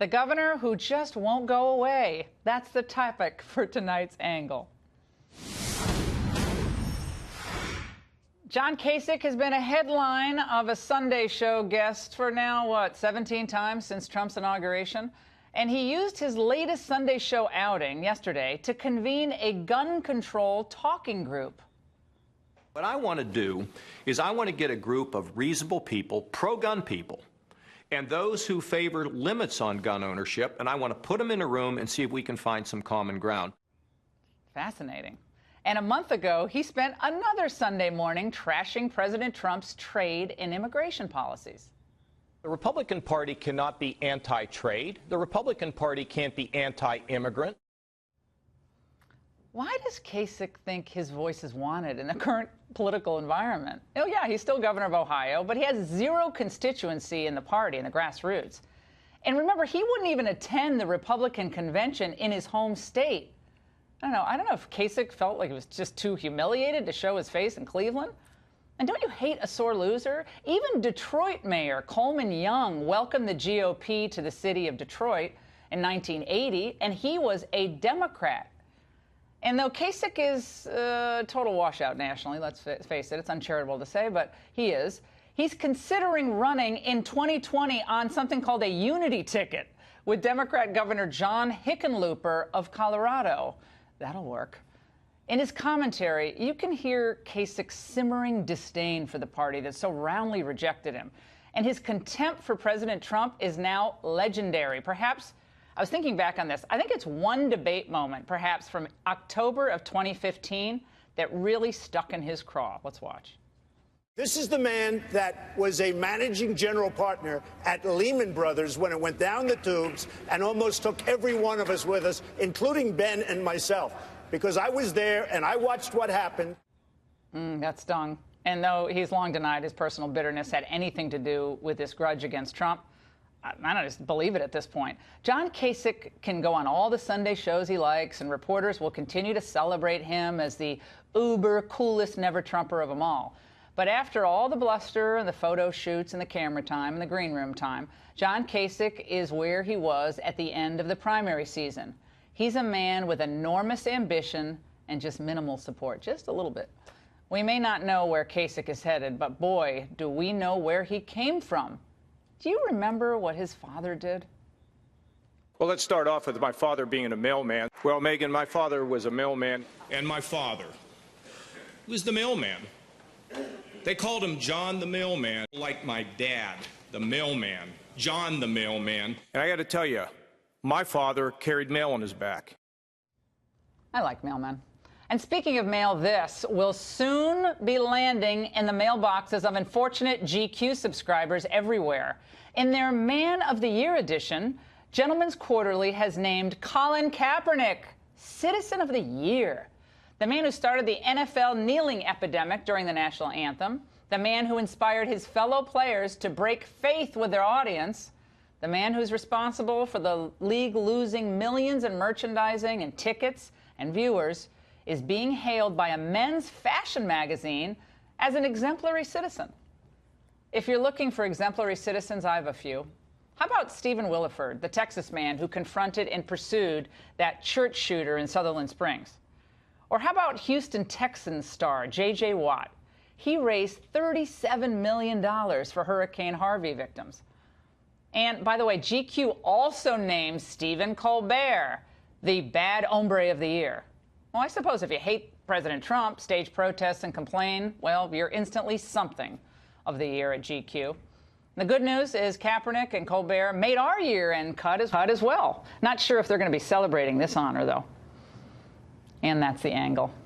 The governor who just won't go away. That's the topic for tonight's angle. John Kasich has been a headline of a Sunday show guest for now, 17 times since Trump's inauguration? And he used his latest Sunday show outing yesterday to convene a gun control talking group. What I want to do is I want to get a group of reasonable people, pro-gun people, and those who favor limits on gun ownership, and I want to put them in a room and see if we can find some common ground. Fascinating. And a month ago, he spent another Sunday morning trashing President Trump's trade and immigration policies. The Republican Party cannot be anti-trade. The Republican Party can't be anti-immigrant. Why does Kasich think his voice is wanted in the current political environment? Oh, yeah, he's still governor of Ohio, but he has zero constituency in the party, in the grassroots. And remember, he wouldn't even attend the Republican convention in his home state. I don't know if Kasich felt like he was just too humiliated to show his face in Cleveland. And don't you hate a sore loser? Even Detroit Mayor Coleman Young welcomed the GOP to the city of Detroit in 1980, and he was a Democrat. And though Kasich is a total washout nationally, let's face it, it's uncharitable to say, but he is, he's considering running in 2020 on something called a unity ticket with Democrat Governor John Hickenlooper of Colorado. That'll work. In his commentary, you can hear Kasich's simmering disdain for the party that so roundly rejected him. And his contempt for President Trump is now legendary. Perhaps, I was thinking back on this, I think it's one debate moment, perhaps from October of 2015, that really stuck in his craw. Let's watch. This is the man that was a managing general partner at Lehman Brothers when it went down the tubes and almost took every one of us with us, including Ben and myself, because I was there and I watched what happened. That stung. And though he's long denied his personal bitterness had anything to do with this grudge against Trump, I don't just believe it at this point. John Kasich can go on all the Sunday shows he likes, and reporters will continue to celebrate him as the uber coolest never-Trumper of them all. But after all the bluster and the photo shoots and the camera time and the green room time, John Kasich is where he was at the end of the primary season. He's a man with enormous ambition and just minimal support, just a little bit. We may not know where Kasich is headed, but boy, do we know where he came from. Do you remember what his father did? Well, let's start off with my father being a mailman. Well, Megan, my father was a mailman. And my father was the mailman. They called him John the Mailman, like my dad, the mailman, John the Mailman. And I got to tell you, my father carried mail on his back. I like mailmen. And speaking of mail, this will soon be landing in the mailboxes of unfortunate GQ subscribers everywhere. In their Man of the Year edition, Gentleman's Quarterly has named Colin Kaepernick Citizen of the Year. The man who started the NFL kneeling epidemic during the national anthem, the man who inspired his fellow players to break faith with their audience, the man who's responsible for the league losing millions in merchandising and tickets and viewers, is being hailed by a men's fashion magazine as an exemplary citizen. If you're looking for exemplary citizens, I have a few. How about Stephen Williford, the Texas man who confronted and pursued that church shooter in Sutherland Springs? Or how about Houston Texans star J.J. Watt? He raised $37 million for Hurricane Harvey victims. And by the way, GQ also named Stephen Colbert the bad hombre of the year. Well, I suppose if you hate President Trump, stage protests and complain, well, you're instantly something of the year at GQ. The good news is Kaepernick and Colbert made our year-end cut as well. Not sure if they're going to be celebrating this honor, though. And that's the angle.